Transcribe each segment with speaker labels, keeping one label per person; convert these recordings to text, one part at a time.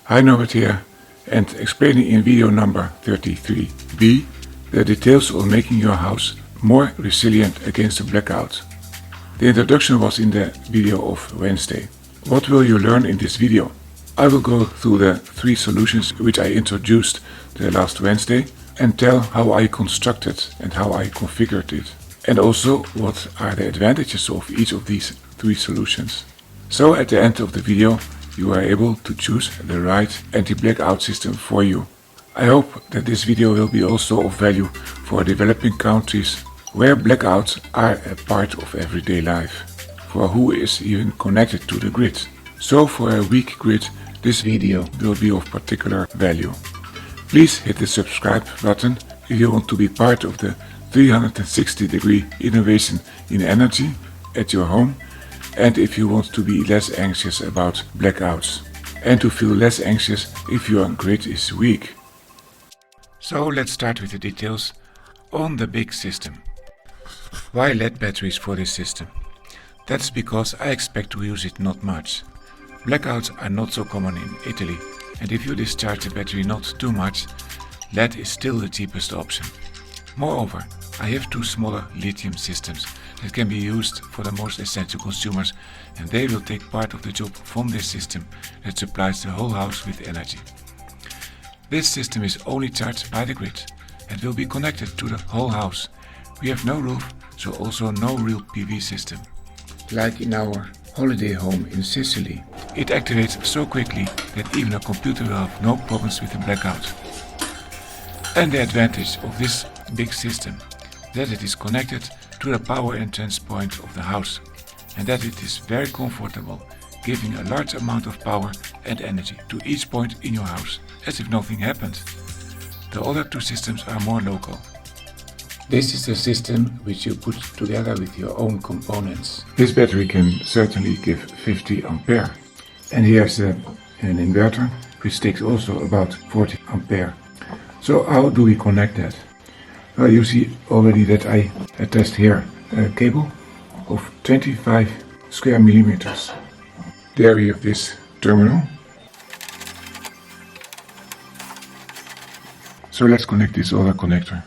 Speaker 1: Hi, Norbert here, and explaining in video number 33b the details on making your house more resilient against a blackout. The introduction was in the video of Wednesday. What will you learn in this video? I will go through the 3 solutions which I introduced the last Wednesday and tell how I constructed and how I configured it. And also what are the advantages of each of these 3 solutions. So at the end of the video you are able to choose the right anti-blackout system for you. I hope that this video will be also of value for developing countries where blackouts are a part of everyday life, for who is even connected to the grid. So for a weak grid, this video will be of particular value. Please hit the subscribe button if you want to be part of the 360-degree innovation in energy at your home, and if you want to be less anxious about blackouts and to feel less anxious if your grid is weak. So let's start with the details on the big system. Why LED batteries for this system? That's because I expect to use it not much. Blackouts are not so common in Italy, and if you discharge the battery not too much, LED is still the cheapest option. Moreover, I have 2 smaller lithium systems that can be used for the most essential consumers, and they will take part of the job from this system that supplies the whole house with energy. This system is only charged by the grid and will be connected to the whole house. We have no roof, so also no real PV system. Like in our holiday home in Sicily, it activates so quickly that even a computer will have no problems with the blackout. And the advantage of this big system, that it is connected to the power entrance point of the house, and that it is very comfortable, giving a large amount of power and energy to each point in your house, as if nothing happened. The other 2 systems are more local. This is the system which you put together with your own components. This battery can certainly give 50 ampere. And here's an inverter which takes also about 40 ampere. So how do we connect that? Well, you see already that I attached here a cable of 25 square millimeters. There we have this terminal. So let's connect this other connector.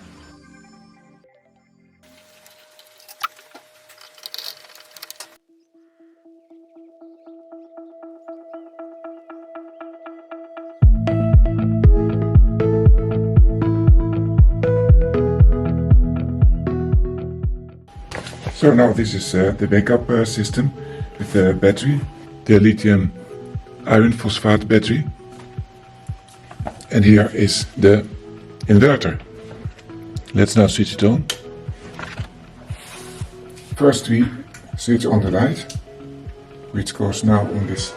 Speaker 1: So now this is the backup system with the battery, the lithium iron phosphate battery. And here is the inverter. Let's now switch it on. First we switch on the light, which goes now on this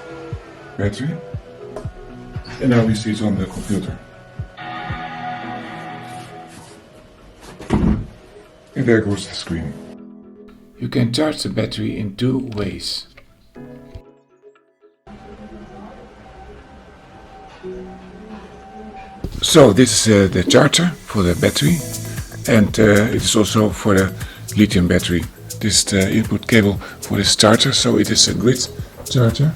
Speaker 1: battery. And now we switch on the computer. And there goes the screen. You can charge the battery in 2 ways. So this is the charger for the battery, and it is also for the lithium battery. This is the input cable for this charger, so it is a grid charger.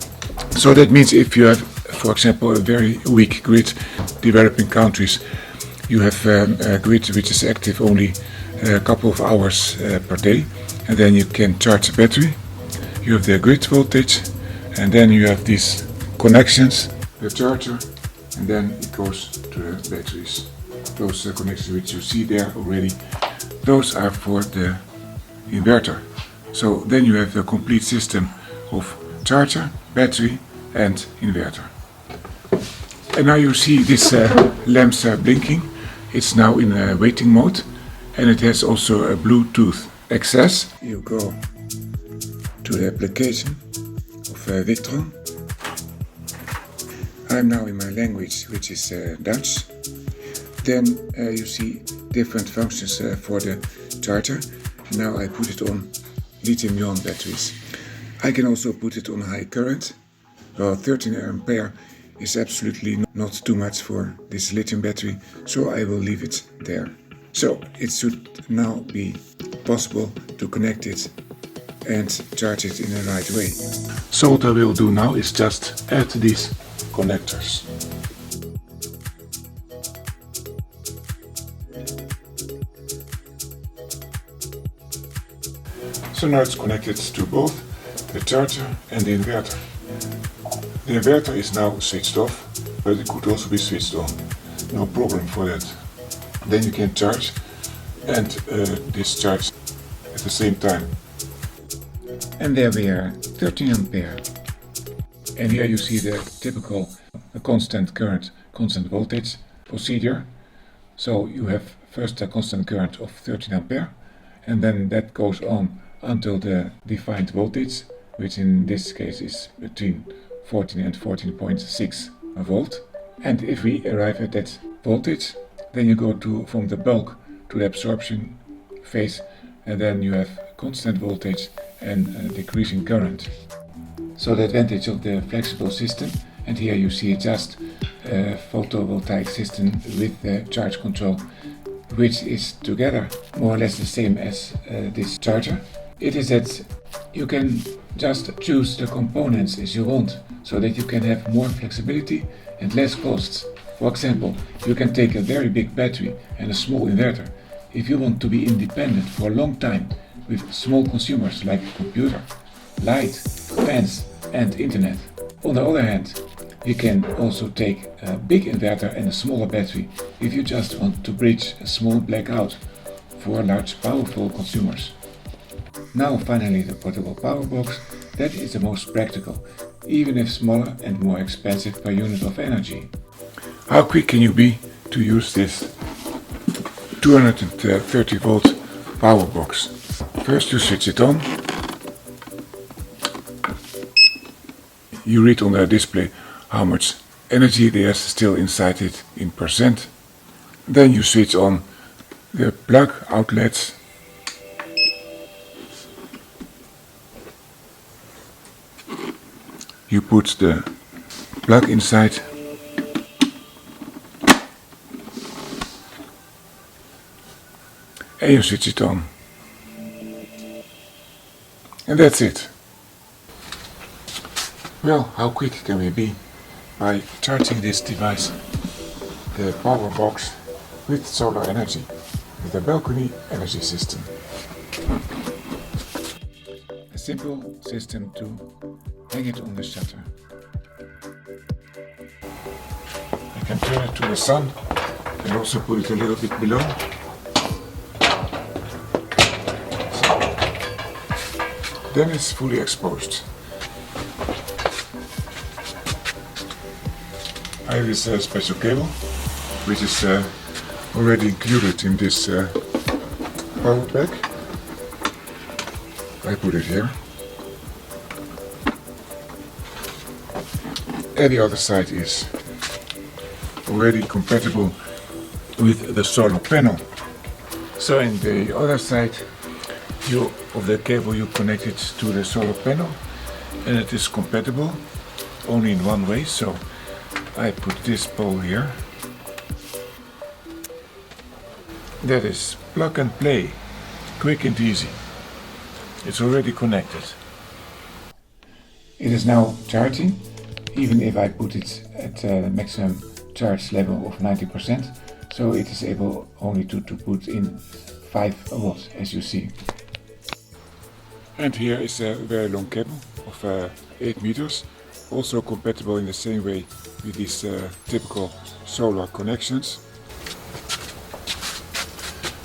Speaker 1: So that means if you have, for example, a very weak grid, developing countries, you have a grid which is active only a couple of hours per day, and then you can charge the battery. You have the grid voltage, and then you have these connections, the charger, and then it goes to the batteries. Those connections which you see there already, those are for the inverter. So then you have the complete system of charger, battery and inverter. And now you see this lamps blinking. It's now in waiting mode, and it has also a Bluetooth access. You go to the application of Victron. I'm now in my language, which is Dutch. Then you see different functions for the charger. And now I put it on lithium-ion batteries. I can also put it on high current. Well, 13 ampere is absolutely not too much for this lithium battery, so I will leave it there. So it should now be possible to connect it and charge it in the right way. So what I will do now is just add these connectors. So now it's connected to both the charger and the inverter. The inverter is now switched off, but it could also be switched on. No problem for that. Then you can charge and discharge at the same time. And there we are, 13 ampere. And here you see the typical constant current, constant voltage procedure. So you have first a constant current of 13 ampere, and then that goes on until the defined voltage, which in this case is between 14 and 14.6 volt. And if we arrive at that voltage, then you go from the bulk to the absorption phase, and then you have constant voltage and decreasing current. So the advantage of the flexible system, and here you see just a photovoltaic system with the charge control, which is together more or less the same as this charger. It is that you can just choose the components as you want, so that you can have more flexibility and less costs. For example, you can take a very big battery and a small inverter if you want to be independent for a long time with small consumers like computer, light, fans and internet. On the other hand, you can also take a big inverter and a smaller battery if you just want to bridge a small blackout for large powerful consumers. Now finally the portable power box. That is the most practical, even if smaller and more expensive per unit of energy. How quick can you be to use this 230 volt power box? First you switch it on. You read on the display how much energy there's still inside it in percent. Then you switch on the plug outlets. You put the plug inside. And you switch it on. And that's it. Well, how quick can we be by charging this device, the power box, with solar energy, with a balcony energy system? A simple system to hang it on the shutter. I can turn it to the sun and also put it a little bit below. So, then it's fully exposed. I have this special cable, which is already included in this power pack. I put it here. And the other side is already compatible with the solar panel. So in the other side of the cable you connect it to the solar panel, and it is compatible only in one way. So I put this pole here. That is plug and play, quick and easy. It's already connected. It is now charging, even if I put it at the maximum charge level of 90%. So it is able only to put in 5 watts, as you see. And here is a very long cable of 8 meters. Also compatible in the same way with these typical solar connections.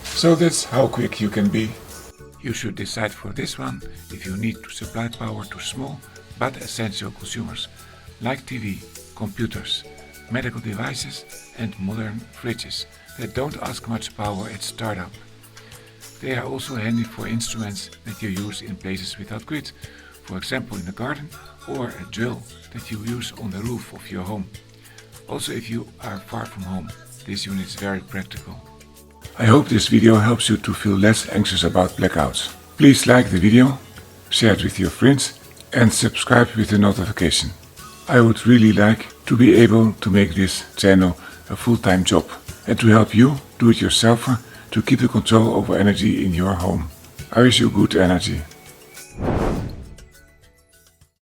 Speaker 1: So that's how quick you can be. You should decide for this one if you need to supply power to small but essential consumers like TV, computers, medical devices and modern fridges that don't ask much power at startup. They are also handy for instruments that you use in places without grid, for example in the garden, or a drill that you use on the roof of your home. Also if you are far from home, this unit is very practical. I hope this video helps you to feel less anxious about blackouts. Please like the video, share it with your friends and subscribe with the notification. I would really like to be able to make this channel a full-time job and to help you, do-it-yourselfer, to keep the control over energy in your home. I wish you good energy.